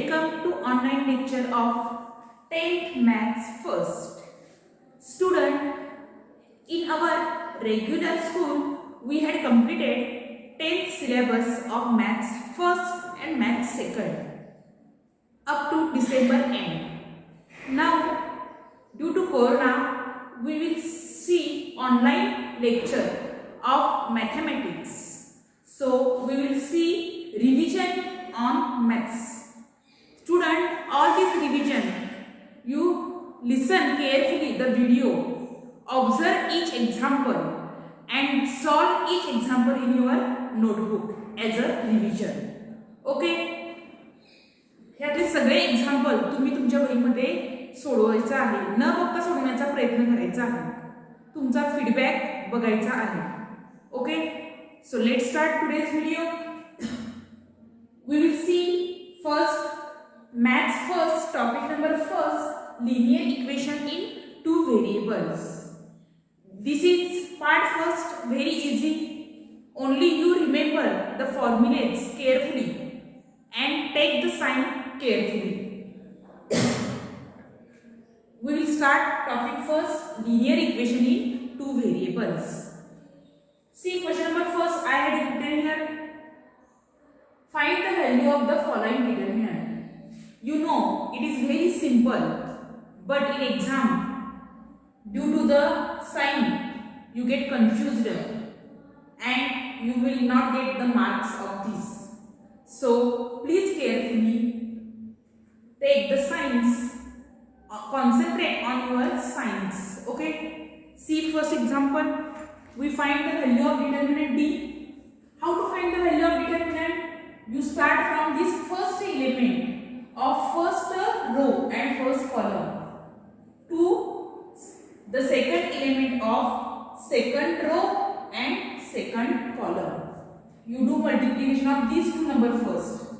Welcome to online lecture of 10th Maths First. Student, in our regular school, we had completed 10th syllabus of Maths First and Maths Second up to December end. Now, due to Corona, we will see online lecture of mathematics. So, we will see revision on maths. Student, all this revision, you listen carefully the video, observe each example and solve each example in your notebook as a revision. Okay? ह्यातले सगळे example तुम्ही तुमच्या वहीमध्ये सोडवायचे आहे, न बघता सोडवण्याचा प्रयत्न करायचा आहे, तुमचा फीडबॅक बघायचा आहे. Okay, so let's start today's video. We will see first maths first, topic number first, linear equation in two variables. This is part first, very easy. Only you remember the formulas carefully and take the sign carefully. We will start topic first, linear equation in two variables. See question number first, I had written here. Find the value of the following determinant. You know it is very simple, but in exam, due to the sign, you get confused and you will not get the marks of this. So please carefully take the signs, concentrate on your signs. Okay, see first example, we find the value of determinant D. How to find the value of determinant? You start from this first element of first row and first column to the second element of second row and second column. You do multiplication of these two numbers first.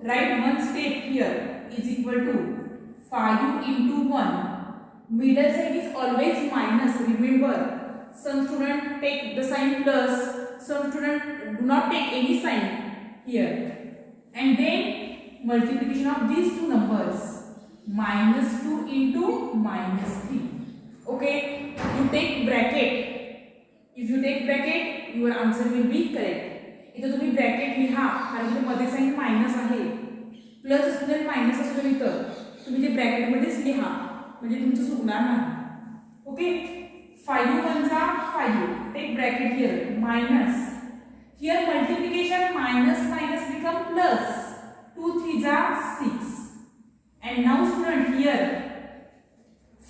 Write one step here is equal to 5 into 1. Middle side is always minus. Remember, some students take the sign plus, some students do not take any sign here. And then multiplication of these two numbers, minus 2 into minus 3. Okay, you take bracket. If you take bracket, your answer will be correct. इथे तुम्ही bracket लिहा, कारण इथे मध्ये sign minus आहे, plus असू दे minus असू दे, इथं तुम्ही ते ब्रॅकेट मध्येच लिहा, म्हणजे तुमचं चुकणार नाही. ओके, 5 1 जा 5, take bracket here, minus here multiplication, minus minus become plus, 2 3 are 6. And now student here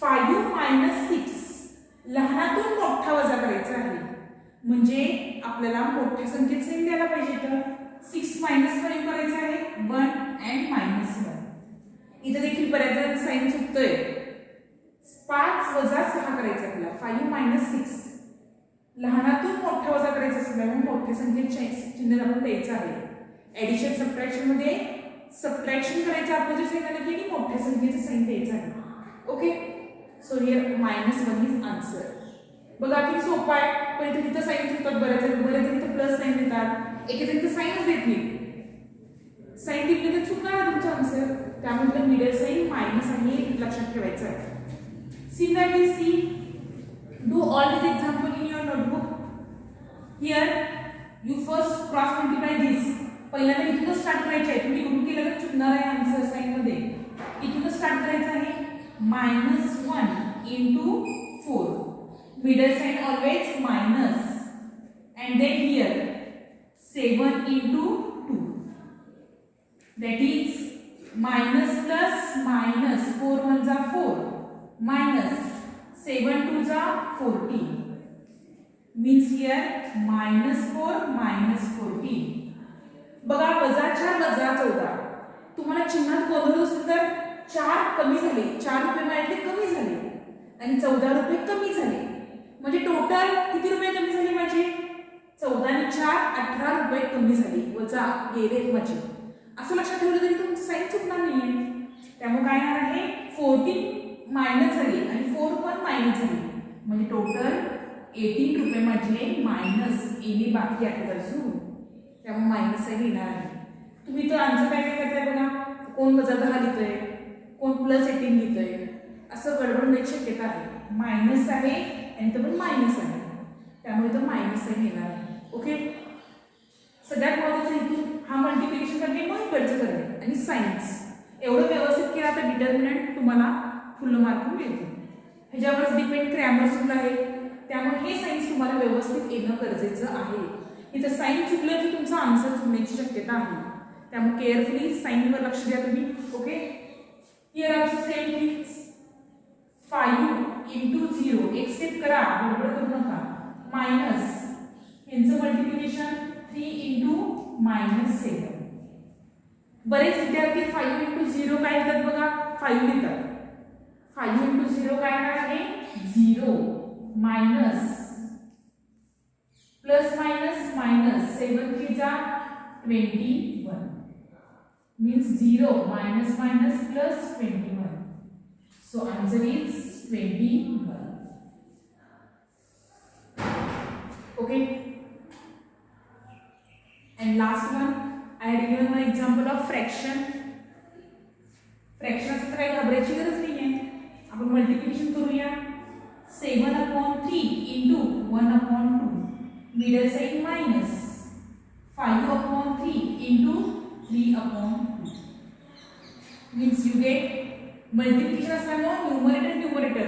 5 minus 6 लहानातून मोठा वजा करायचा आहे, म्हणजे आपल्याला मोठ्या संख्येत साइन द्यायला पाहिजे. तर 6 minus 5 करायचं आहे 1 and minus 1. इथे देखील बऱ्याच साइन चुकतोय. 5 वजा 6 करायचं आपल्याला, 5 minus 6 लहानातून मोठा वजा करायचा असल्यामुळे मोठ्या संख्येत चिन्ह आपण द्यायचं आहे. ऍडिशन सबट्रॅक्शन मध्ये सबट्रॅक्शन करायचं आपलं जे साइन आलं की मोठ्या संख्येचं साइन द्यायचं आहे. Okay, so here -1 is answer. बघा किती सोपं आहे, पण इथे तिथं साइन देतात, बरेच इथं प्लस साइन देतात, एक इथं साइनच देत नाही. साइन दिली तर चुकणार आहे तुमचं आन्सर, त्यामुळे मिडल साइन मायनस आहे, लक्षात ठेवायचं आहे. Similarly see do all this example in your notebook. Here you first cross multiply this. पहिल्यांदा इथूनच स्टार्ट करायचे आहे, तुम्ही कुठून केलं तर चुकणार आहे आन्सर साइन मध्ये. इथूनच स्टार्ट करायचं आहे, -1 into 4, middle sign always minus, and then here 7 into 2, that is minus plus minus, 4 1 are 4, minus 7 2 are 14, means here -4 minus 14. बघा वजा 4 वजा 14, तुम्हाला चिन्हात गोंधळ असेल तर 4 कमी झाले, 4 रुपये मिळाले कमी झाले आणि 14 रुपये कमी झाले, म्हणजे टोटल किती रुपये कमी झाले माझे? 14 आणि 4 18 रुपये कमी झाले, वजा गेले माझे. असं लक्षात ठेवलं तरी तुमचं साइन चुकणार नाहीये. त्यामुळे काय येणार आहे, 14 मायनस झाले आणि 4 पण मायनस झाले, म्हणजे टोटल 18 रुपये माझे मायनस येणे बाकी आहे अजून, त्यामुळे मायनस साइन येणार आहे. तुम्ही तो आन्सर काय करताय बघा, कोण -10 लिहितंय, कोण +18 लिहितंय, असं गडबड होण्याची शक्यता आहे. मायनस आहे आणि इथं पण मायनस आहे, त्यामुळे इथं मायनस साईन येणार आहे. ओके, सगळ्यात महत्त्वाचं हेतू हा मल्टिप्लिकेशन करणे मग इकडचं करणे आणि सायन्स एवढं व्यवस्थित केला तर डिटर्मिनंट तुम्हाला फुल मार्क मिळतील. ह्याच्यावरच डिपेंड क्रॅमर्स रूल आहे, त्यामुळे हे सायन्स तुम्हाला व्यवस्थित येणं गरजेचं आहे. इथं साइन चुकलं की तुमचा आन्सर चुकण्याची शक्यता आहे, त्यामुळे केअरफुली साइनवर लक्ष द्या तुम्ही. Okay, here also same things 5 into 0 एक स्टेप करा, गडबड करू नका. मायनस यांचं मल्टिप्लिकेशन 3 into -7. बरेच विद्यार्थी 5 into 0 काय लिहितात बघा, 5 लिहितात. 5 into 0 काय येणार आहे, 0 मायनस प्लस मायनस मायनस 7 3 जा 21 means 0 minus minus plus 21. So answer is 21. Okay, and last one I had given one example of fraction. Fraction असं काही घाबरायची गरज नाही आहे. आपण मल्टिप्लिकेशन करूया. 7/3 into 1/2 middle sign minus 5/3 into 3/2 means you get multiplication असल्यामुळे numerator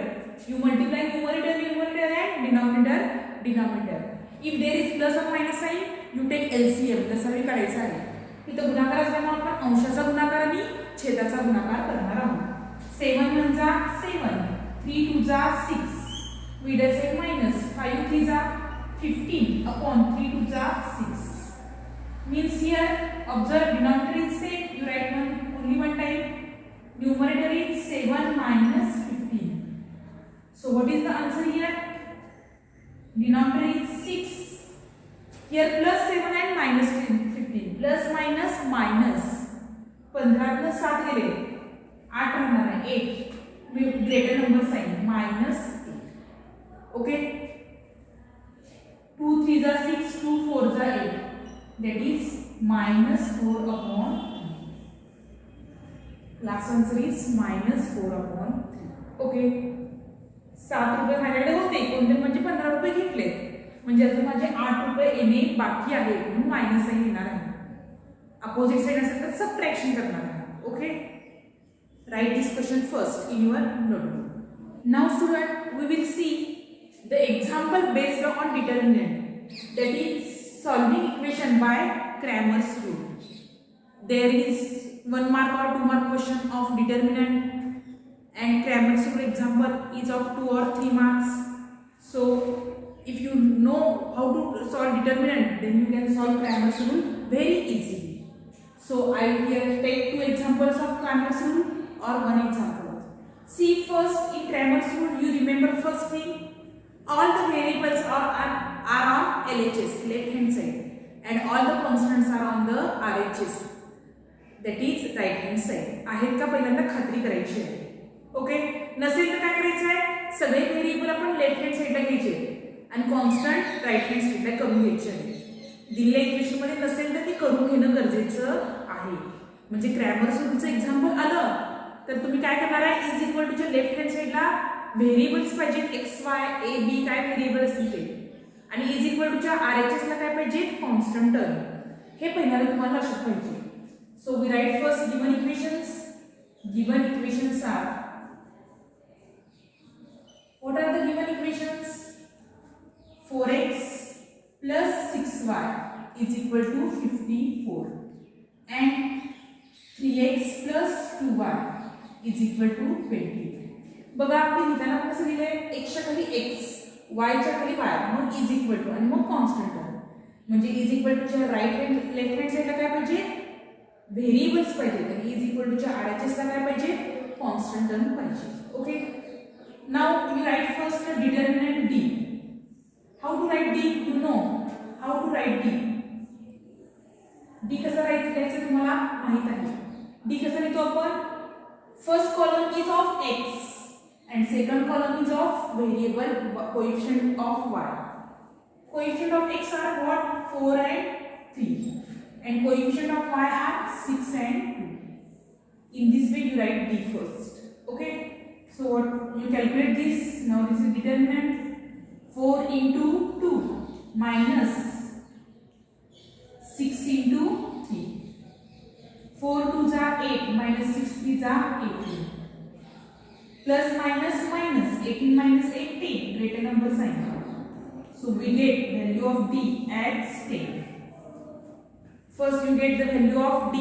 you multiply numerator and denominator. If there is plus or minus sign you take LCM, लसावी काढायचा आहे. इथं गुणाकार असल्यामुळे आपण अंशाचा गुणाकार आणि छेदाचा गुणाकार करणार आहोत. 7 1 जा 7, 3 2 जा 6, मिडल साइन मायनस 5 3 जा 15/3 2 जा 6 means here observe denominator is same, you write only one time. Numerator is 7 minus 15. So what is the answer here? Denominator is 6. Here plus 7 and minus 15. Plus minus minus. 15 plus 7 गेले 8 राहणार आहे 8. Greater number sign minus 8. Okay. 2 3 जा 6, 2 4 जा 8. That is -4/3. Last answer is -4/3. Okay. 7 रुपये माझ्याकडे होते, कोणते म्हणजे 15 रुपये घेतले, म्हणजे अजून माझे 8 रुपये येणे बाकी आहे, म्हणून मायनस साइन येणार आहे. अपोजिट साइड असेल तर सबट्रॅक्शन करणार आहे. Okay, write this question first in your notebook. Now student we will see the example based on determinant, that is solving equation by Cramer's rule. There is 1 mark or 2 mark question of determinant and Cramer's rule example is of 2 or 3 marks. So if you know how to solve determinant, then you can solve Cramer's rule very easily. So I here take 2 examples of Cramer's rule or 1 example. See, first in Cramer's rule you remember first thing, all the variables are on LHS, left hand side, and all the constants are on the RHS, that is right hand side. आहेत का पहिल्यांदा खात्री करायची आहे. Okay, नसेल तर काय करायचं आहे, सगळे व्हेरिएबल आपण लेफ्ट हँड साइडला घ्यायचे आणि कॉन्स्टंट राईट हँड साइडला करून घ्यायचे आहे. दिलेल्या इक्वेशन मध्ये नसेल तर ती करून घेणं गरजेचं आहे. म्हणजे क्रॅमर्स रूलचं एक्झाम्पल आलं तर तुम्ही काय करणार आहे, इज इक्वल टूच्या लेफ्ट हँड साइडला व्हेरिएबल्स पाहिजेत, एक्स वाय ए बी काय व्हेरिएबल असतील ते, आणि इज इक्वल टूच्या RHS ला काय पाहिजे, कॉन्स्टंट टर्म. हे पहिल्यांदा तुम्हाला लक्षात पाहिजे. So we write first given equations. Given equations are, what are the given equations? 4x plus 6y is equal to 54 and 3x plus 2y is equal to 20. बघा आपण लिहिताना कसं लिहिलंय, x च्या खाली x, y च्या खाली y, मग इज इक्वल टू आणि मग कॉन्स्टंट टर्म. म्हणजे इज इक्वल टूच्या राइट हँड लेफ्ट हँड साइडला काय पाहिजे, व्हेरिएबल्स पाहिजे, आणि इज इक्वल टूच्या RHS ला काय पाहिजे, कॉन्स्टंट टर्म पाहिजे. Okay, now you write first the determinant d. How to write d? You know how to write d. d कसा लिहायचं तुम्हाला माहित आहे. d कसा लिहितो आपण, first column is of x and second column is of variable coefficient of y. Coefficient of x are what, 4 and 3, and coefficient of y are 6 and 2. you write d first. Okay, so what you calculate this. Now this is determinant. 4 into 2 minus 6 into 3. 4 2 are 8 minus 6 3 are 18. Plus minus minus 18 minus 18 greater number sign. So we get value of d as 10. First you get the value of d.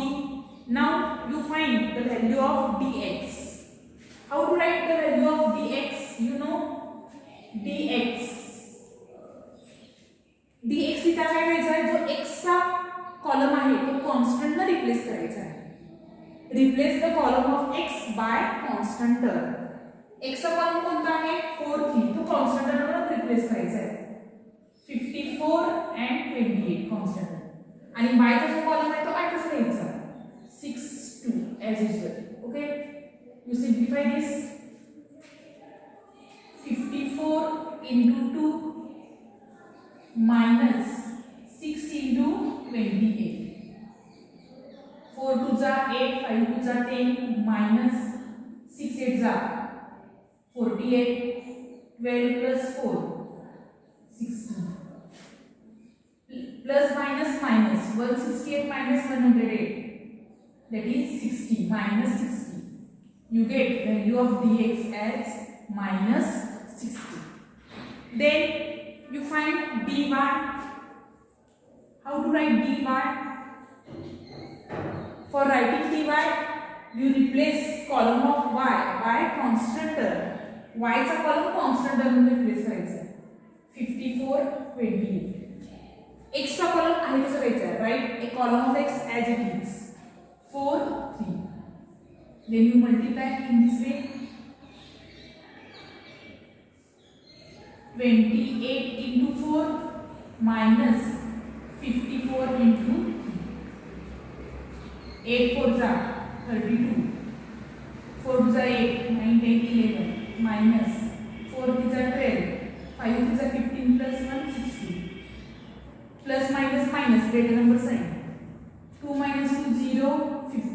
Now you find the value of dx. How to write the value of dx? You know dx. dx इथं काय करायचं आहे, जो x चा column आहे तो constant न replace करायचा आहे. Replace the column of x by constant term. x चा कॉलम कोणता आहे 4 3, तो कॉन्स्टंट टर्म रिप्लेस करायचा आहे. 54 and 28 कॉन्स्टंट. आणि y चा जो कॉलम आहे तो आठच लिहायचा 6 2 as usual. Okay, you simplify this. 54 into 2 minus 6 into 28. 4 2 are 8, 5 2 are 10, minus 6 8 are 48, 12 plus 4 16. Plus minus minus 168 minus 108, that is 60, minus 60. You get value of dx as minus 60. Then you find dy. How to write dy? For writing dy, you replace column of y by constant term. Y चा column constant term में replace करायचा. 54 28. x चा column आहे तसं करायचा आहे. Write a column of x as it is. 4 3. Then you multiply in this way. 28 into 4 minus 54 into 3. 8 4s are 32. 4 2s are 8, 9 10 11 minus 4 3s are 12, 5 3s are 15 plus 1 16. Plus minus minus greater number sign. 2 minus 2 0 50.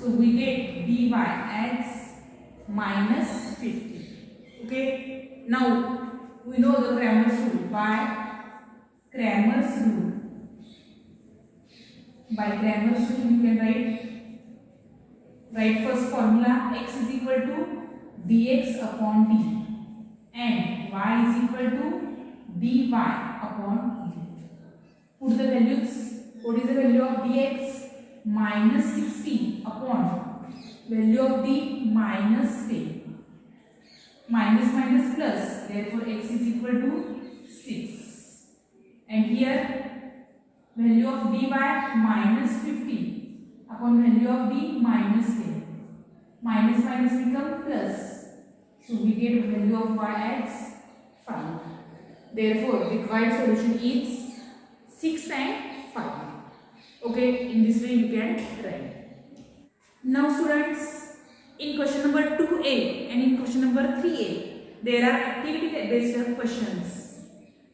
So we get dy as minus 50. Okay. Now we know the Cramer's rule. By Cramer's rule, you can write first formula. X is equal to dx upon d and y is equal to dy upon d. Put the values. What is the value of dx? Minus 60 upon value of d minus 10. Minus minus plus, therefore x is equal to 6. And here value of dy minus 50 upon value of d minus 10. Minus minus become plus. So we get value of y as 5. Therefore required solution is 6 and 5. Okay, in this way you can write. Now students, in question number 2a and in question number 3a, there are activity based questions.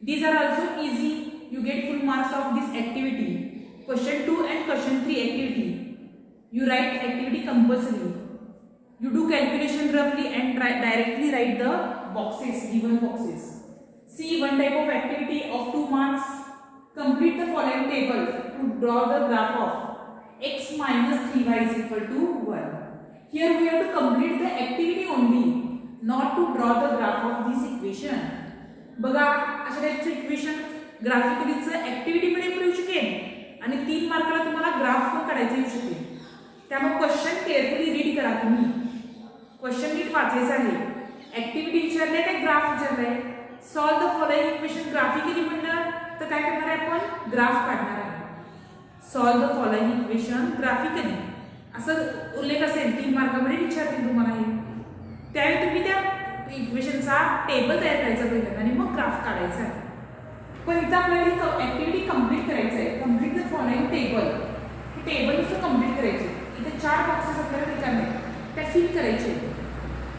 These are also easy. You get full marks of this activity. Question 2 and question 3 activity. You write activity compulsory. You do calculation roughly and directly write the boxes, given boxes. See one type of activity of 2 marks. Complete the following table to draw the graph of x minus 3y is equal to 1. Here we have to complete the activity only, not to draw the graph of this equation. बघा अशा टाइपचं equation ग्राफिकलीचं activity मध्ये पण येऊ शकेल आणि 3 मार्काला तुम्हाला graph पण काढायचा येऊ शकेल. त्यामुळे क्वेश्चन केअरफुली रीड करा तुम्ही. क्वेश्चन नीट वाचायचं आहे. ऍक्टिव्हिटी विचारले ते ग्राफ विचारलाय. Solve the following equation graphically म्हणलं तर काय करणार आहे आपण? ग्राफ काढणार आहे. Solve the following equation graphically असं उल्लेख असेल 3 मार्कामध्ये विचारतील तुम्हाला हे. त्यावेळी तुम्ही त्या इक्वेशनचा टेबल तयार करायचा पहिल्यांदा आणि मग ग्राफ काढायचा आहे. पण इथं आपल्याला ही ऍक्टिव्हिटी कंप्लीट करायचं आहे. Complete the following table. हे टेबल नुसतं कंप्लीट करायचे. इथे 4 बॉक्सेस आपल्याला रिकामे आहेत, त्या फिल करायचे.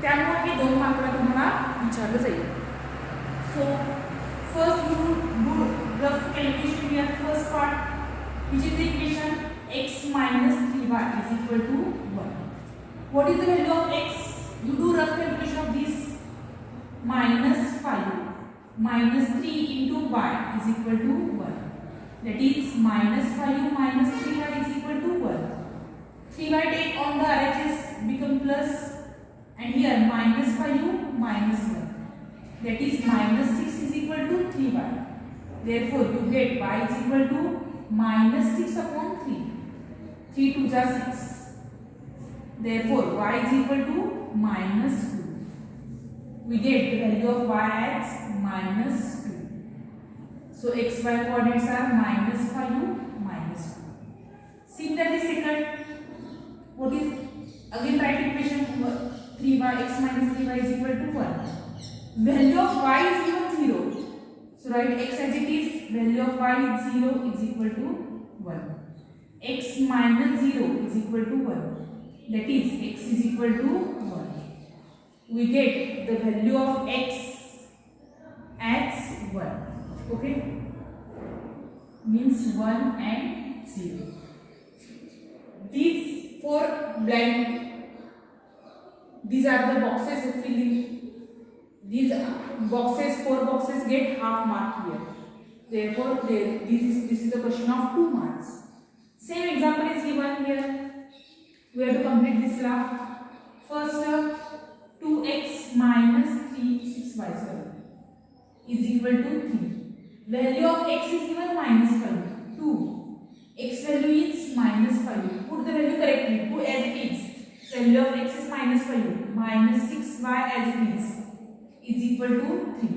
त्यामुळे हे 2 मार्काला तुम्हाला विचारलं जाईल. So first you do rough calculation here. First part which is the equation x minus 3y is equal to 1. What is the value of x? You do rough calculation of this. Minus 5 minus 3 into y is equal to 1. That is minus 5 minus 3y is equal to 1. 3y take on the RHS become plus, and here minus 5 minus 1. That is minus 6 is equal to 3y. Therefore, you get y is equal to minus 6 upon 3. 3 2s are 6. Therefore, y is equal to minus 2. We get the value of y as minus 2. So, xy coordinates are minus 5, minus 2. Similarly, second, what is, again write equation 3y, x minus 3y is equal to 1. Value of y is given 0. So, write x as it is, value of y is 0 is equal to 1. X minus 0 is equal to 1. That is, x is equal to 1. We get the value of x as 1. Okay? Means 1 and 0. These 4 blank, these are the boxes to fill in. These boxes, 4 boxes get half mark here. Therefore, this is the question of 2 marks. Same example is given here. We have to complete this graph. First, 2x minus 3 is equal to 3. Value of x is given minus 5. 2. X value is minus 5. Put the value correctly. 2 as it is. Value of x is minus 5. Minus 6y as it is equal to 3.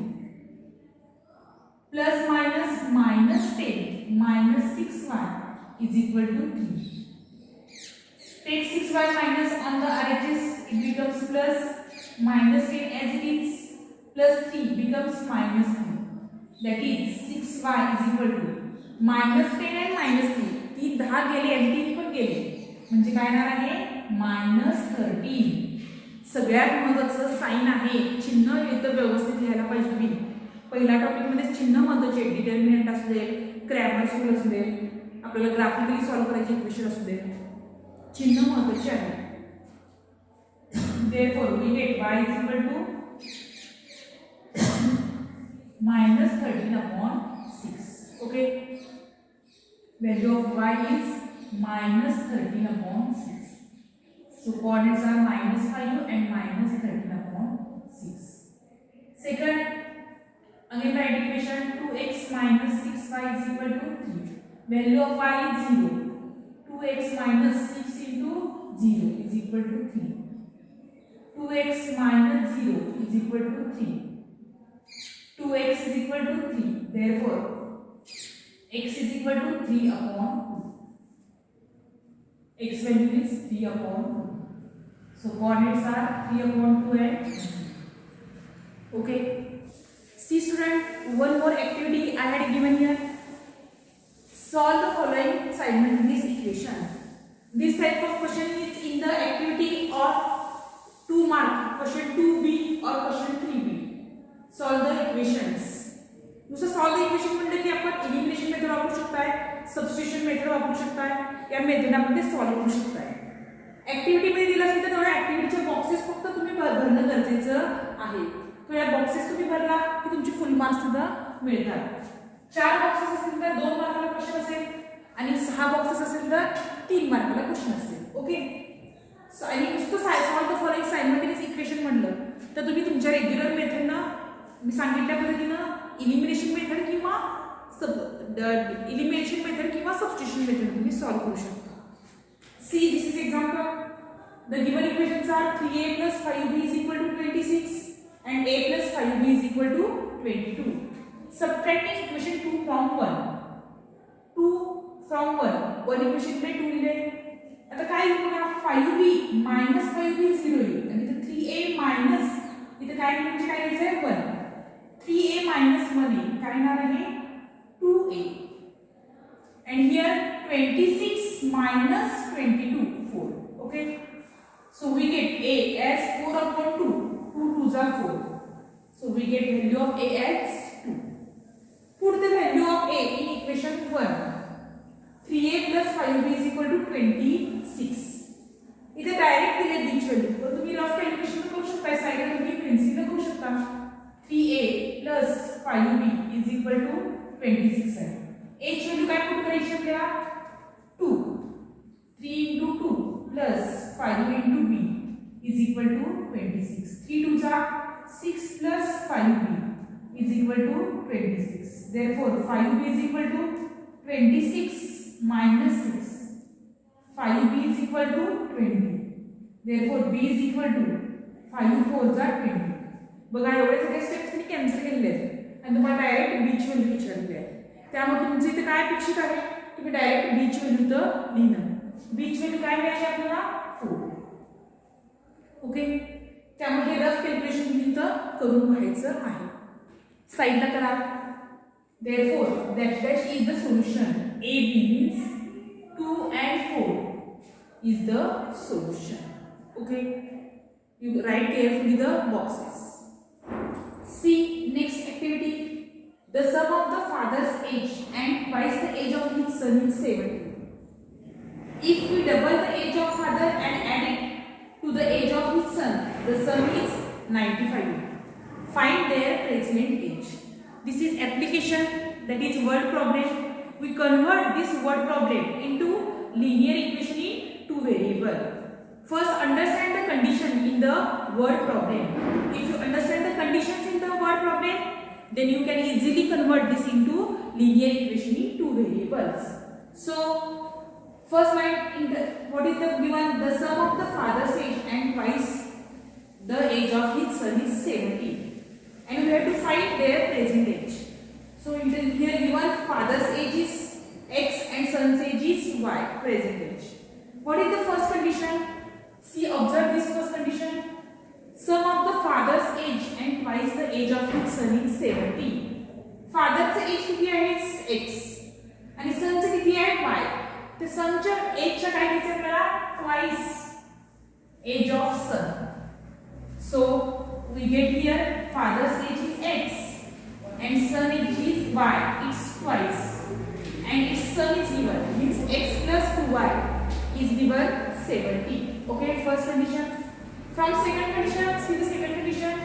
Plus minus minus 10 minus 6y is equal to 3. Take 6y minus on the RHS, it becomes plus minus 10 as it is, plus 3 becomes minus 3. That is 6y is equal to minus 10 and minus 3. ती 10 गेले आणि 3 पण गेले. म्हणजे काय येणार आहे minus 13. सगळ्यात महत्त्वाचं साइन आहे. चिन्ह इथं व्यवस्थित लिहायला पाहिजे तुम्ही. पहिल्या टॉपिक मध्ये चिन्ह महत्त्वाचे आहे. डिटर्मिनंट असू दे, क्रॅमर सूत्र असू दे, आपल्याला ग्राफिकली सॉल्व्ह करायची इक्वेशन असू दे, चिन्ह महत्त्वाचे आहे. Therefore, we get y is equal to minus 13 upon 6. Okay. Value of y is minus 13 upon 6. So, coordinates are minus 5 and minus 13 upon 6. Second, again write equation 2x minus 6y is equal to 3. Value of y is 0. 2x minus 6 into 0 is equal to 3. 2x minus 0 is equal to 3. 2x is equal to 3. Therefore, x is equal to 3 upon 2. X value is 3 upon 2. So, coordinates are 3 upon 2 and 2. Okay. See student, one more activity I had given here. Solve the following simultaneous equation. This type of question is in the activity of 2 mark, question 2b or question 3b. Solve the equations. नुसतं solve the equation म्हणलं की आपण elimination method वापरू शकताय, substitution method वापरू शकताय, या मेथडमध्ये solve करू शकताय. ऍक्टिव्हिटी मध्ये दिला असेल तर तेवढ्या ऍक्टिव्हिटीचे बॉक्सेस फक्त तुम्ही भरणं गरजेचं आहे. तो या बॉक्सेस तुम्ही भरला की तुमचे फुल मार्क्स सुद्धा मिळतात. 4 बॉक्सेस असतील तर 2 मार्काला क्वेश्चन असेल आणि 6 बॉक्सेस असेल तर 3 मार्काला क्वेश्चन असेल. ओके. आणि नुसतं solve the following simultaneous equation म्हणलं तर तुम्ही तुमच्या रेग्युलर मेथडनं मी सांगितल्या पद्धतीनं इलिमिनेशन मेथड किंवा सबस्टिट्यूशन मेथड तुम्ही सॉल्व्ह करू शकता. See, this is example. The given equations are 3a plus 5b is equal to 26 and a plus 5b is equal to 22. Subtracting equation 2 from 1. 2 from 1. One equation में 2 लिहिले. आता काय लिहू बघा 5b minus 5b 0 येईल आणि इथे 3a minus इथे काय म्हणजे काय लिहायचं 1. 3a minus 1 येईल. काय येणार आहे 2a. And here 26 minus 22 4. Okay. So we get a as 4 upon 2. 2 2s are 4. So we get value of a as 2. Put the value of a in equation 1. 3a plus 5b is equal to 26. इथे direct दिले बीच value तर तुम्ही rough calculation करू शकता साइडला तुम्ही pencil करू शकता 3a plus 5b is equal to 26 आहे a ची व्हॅल्यू काय पुट करायची आपल्याला 2 3 into 2 plus 5 into b is equal to 26 3 2 जा 6 plus 5b is equal to 26 therefore 5b is equal to 26 minus 6 5b is equal to 20 therefore b is equal to 5 4 जा 20 बघा एवढे सगळे स्टेप्स मी cancel केलेले आहेत आणि तुम्हाला डायरेक्ट बीच व्हॅल्यू विचारली आहे त्यामुळे तुमचं इथे काय अपेक्षित आहे तुम्ही डायरेक्ट बीच व्हॅल्यू तर लिहिणार बीच व्हॅल्यू काय मिळाली आपल्याला 4 ओके त्यामुळे हे रफ कॅल्क्युलेशन तुम्ही इथं करून पाहायचं आहे साइडला करा therefore that dash is the solution a b means 2 and 4 is the solution okay you write carefully the boxes. See next activity. The sum of the father's age and twice the age of his son is 70. If we double the age of father and add it to the age of his son, the sum is 95. Find their present age. This is application, that is word problem. We convert this word problem into linear equation in two variable. First, understand the condition in the word problem. If you understand the conditions in the word problem, then you can easily convert this into linear equation in two variables. So, first line in the what is the given? The sum of the father's age and twice the age of his son is 70, and we have to find their present age. So, in the here given father's age is x and son's age is y, present age. What is the first condition? See, observe this first condition. Sum of the father's age and twice the age of his son is 70. Father's age किती आहे x आणि son's किती आहे y. तर sonच्या age च्या काय घ्यायचं आपल्याला twice age of son. So we get here father's age is x and son age is y. It's twice and its sum is given means x plus 2y is given 70. Okay, first condition. From second condition, see the second condition.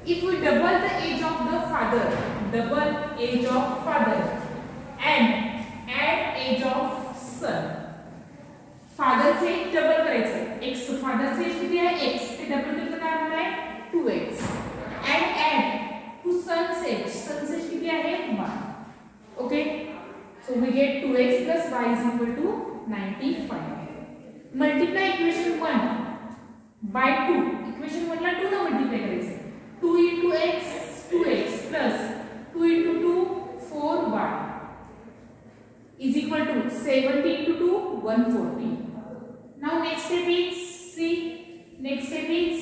If we double the age of the father, double age of father and add age of son. Father से double करायचं. X father से किती आहे x ते double केलं तर काय होणार आहे 2x. And add to son's age. Son's age किती आहे 1. Okay. So we get 2x plus y is equal to 95. Multiply equation 1 by 2. Equation 1 ला 2 ना multiply करायचं. 2 into x 2x plus 2 into 2 4y is equal to 70 into 2 140. Now next step is see next step is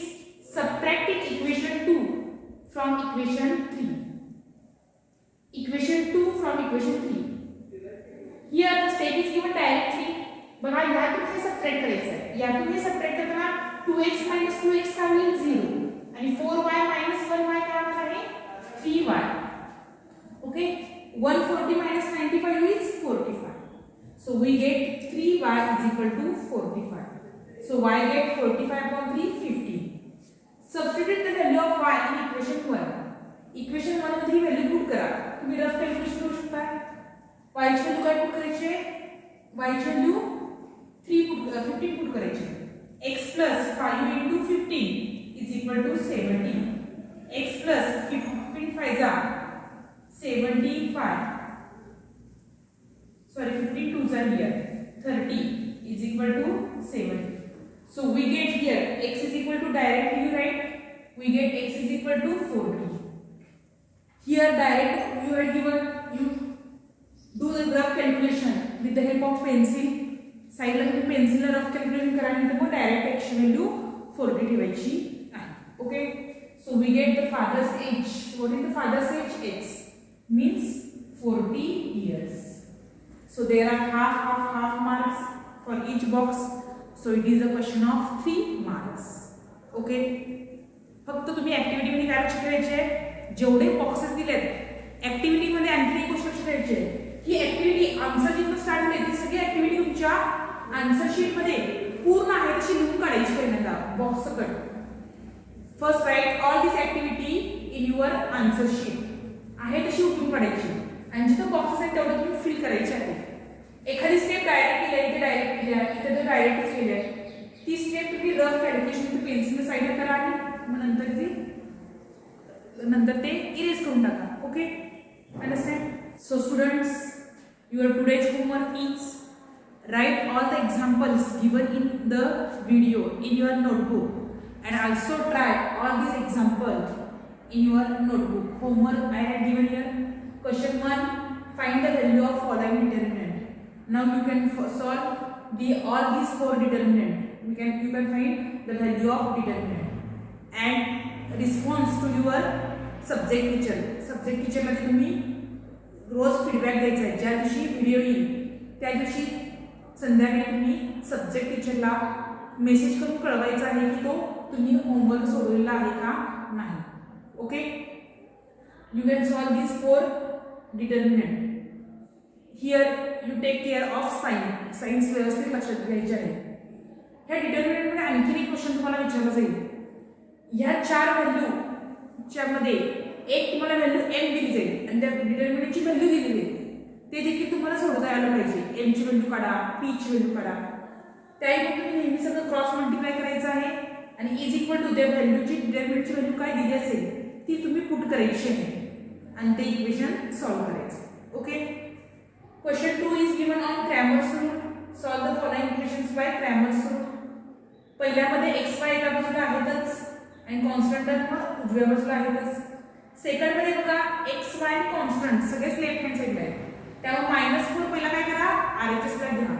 subtracting equation 2 from equation 3. Equation 2 from equation 3. Here the step is given directly. बघा यातून हे subtract करायचं आहे यातून हे subtract करताना 2x - 2x काय होईल 0 आणि 4y - 1y काय होणार आहे 3y. Okay 140 - 95 is 45. So we get 3y is equal to 45. So y get 45 upon 3 50. Substitute the value of y in equation 1. Equation 1 मध्ये व्हॅल्यू पुट करा तुम्ही रफ कॅल्क्युलेशन करू शकता y ची व्हॅल्यू काय पुट करायची y ची व्हॅल्यू 15 पुट करायचे x plus 5 into 15 is equal to 70. X plus 15 5 जा 75. Sorry 15 2 are here 30 is equal to 70. So we get here x is equal to directly you write we get x is equal to 40. Here direct you are given you do the rough calculation with the help of pencil. साइडला तुम्ही पेन्सिलला rough calculation करा आणि मग direct x value 40 ठेवायची आहे okay so we get the father's age what is the father's age x means 40 years so there are half marks for each box so it is a question of 3 marks okay फक्त तुम्ही activity मध्ये काय लक्ष ठेवायचे जेवढे boxes दिलेत activity मध्ये आणखी एक गोष्ट लक्ष ठेवायची ही ऍक्टिव्हिटी आन्सर जिथून स्टार्ट होते ती सगळी ऍक्टिव्हिटी तुमच्या आन्सर शीट मध्ये पूर्ण आहे तशी लिहून काढायची पहिल्यांदा box cut. First write all this activity in your answer sheet. आहे तशी उठून काढायची आणि जिथं बॉक्सेस आहेत तेवढं तुम्ही फिल करायचे आहे. एखादी स्टेप डायरेक्ट केली आहे, इथे डायरेक्ट केली आहे, इथे तर डायरेक्टच केली आहे. ती स्टेप तुम्ही रफ कॅल्क्युलेशन पेन्सिल साईडला करा आणि मग नंतर ते इरेज करून टाका. Okay, understand? So students, your today's homework is write all the examples given in the video in your notebook and also try all these examples in your notebook. Homework I have given here. Question 1, find the value of following determinant. Now you can solve all these 4 determinant. You can find the value of determinant and response to your subject teacher. Subject teacher मध्ये तुम्ही रोज feedback द्यायचा आहे. ज्या दिवशी video येईल त्या दिवशी संध्याकाळी तुम्ही सब्जेक्ट टीचरला मेसेज करून कळवायचा आहे की तो तुम्ही होमवर्क सोडवलेला आहे का नाही. Okay, you can solve this 4 determinant. Here you take care of signs व्यवस्थित लक्षात घ्यायचे आहे. ह्या डिटर्मिनंटमध्ये आणखी एक क्वेश्चन तुम्हाला विचारला जाईल. ह्या 4 व्हॅल्यूच्या मध्ये एक तुम्हाला व्हॅल्यू एम दिली जाईल आणि त्या डिटर्मिनंटची व्हॅल्यू दिली जाईल. ते देखील तुम्हाला सोडवता यायला पाहिजे. एमची व्हॅल्यू काढा, पीची व्हॅल्यू काढा. त्याही तुम्ही नेहमी सगळं क्रॉस मल्टिप्लाय करायचं आहे आणि इज इक्वल टू त्या व्हॅल्यूची डिटर्मिनंटची व्हॅल्यू काय दिली असेल ती तुम्ही पुट करायची आहे आणि ते इक्वेशन सॉल्व करायचं. Okay, question 2 is given on Cramer's rule. Solve the following equations by Cramer's rule. पहिल्यामध्ये एक्स वाय एका बाजूला आहेतच आणि कॉन्स्टंट टर्म उजव्या बाजूला आहेतच. सेकंड मध्ये बघा एक्स वाय कॉन्स्टंट सगळेच लेफ्ट हँड साईडला आहे. त्यामुळे -4 पहिला काय करा, RHS ला घ्या.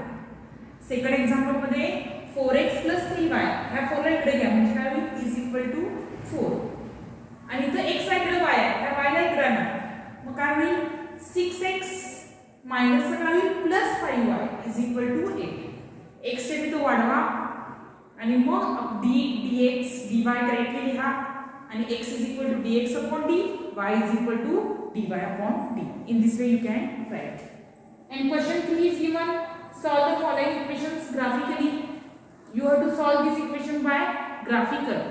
सेकंड एक्झाम्पल मध्ये 4x + 3y ह्या 4 ला इकडे घ्या म्हणजे काय होईल इज इक्वल टू 4 आणि इथं x ला इकडे y आहे, ह्या y ला इकडे आणा. मग काय होईल 6x मायनस काय होईल +5y is equal to 8. x चे तो वाढवा आणि मग dx dy डायरेक्टली लिहा आणि x is equal to dx upon d, y is equal to dy upon d. In this way you can write. And question 3 is given. Solve the following equations graphically. You have to solve this equation by graphical.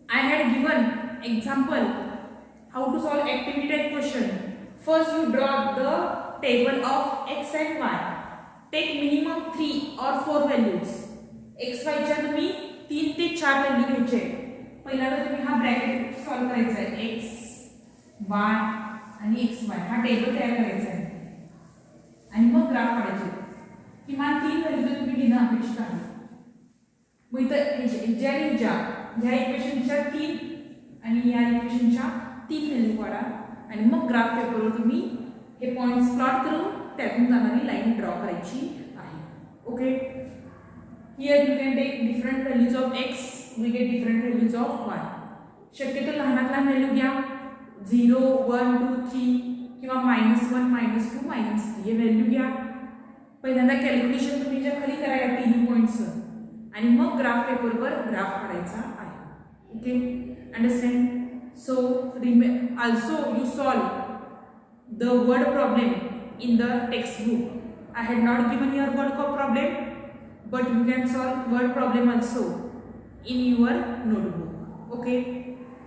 I had given example how to solve activity type question. First you draw the table of x and y. Take minimum 3 or 4 values. x y च्या तुम्ही 3 ते 4 value घ्यायचे. पहिल्यांदा तुम्ही हा bracket solve करायचा आहे. x y आणि xy हा टेबल तयार करायचा आहे आणि मग ग्राफ काढायचे. किमान 3 व्हॅल्यू तुम्ही घेणं अपेक्षित आहे. मग इथं ह्या इक्वेशनच्या 3 आणि या इक्वेशनच्या 3 व्हॅल्यू काढा आणि मग ग्राफ पेपरवर तुम्ही हे पॉइंट्स प्लॉट करून त्यातून जाणारी लाईन ड्रॉ करायची आहे. Okay, here you can take different values of x, we get different values of y. शक्यतो लहानात लहान व्हॅल्यू घ्या. 0 1 2 3 किंवा -1 -2 -3 हे व्हॅल्यू घ्या. पहिल्यांदा कॅल्क्युलेशन तुम्ही ज्या खाली करा या 3 पॉइंट्स आणि मग ग्राफ पेपरवर ग्राफ काढायचा आहे. Okay, understand? So also you solve the word problem in the textbook. I had not given your word problem, but you can solve word problem also in your notebook. Okay,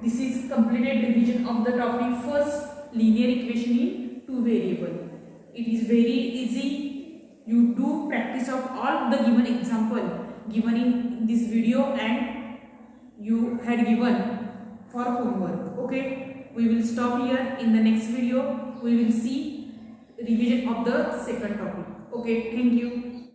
this is completed revision of the topic first linear equation in 2 variable. It is very easy. You do practice of all the given example given in this video and you had given for homework. Okay, we will stop here. In the next video we will see revision of the second topic. Okay, thank you.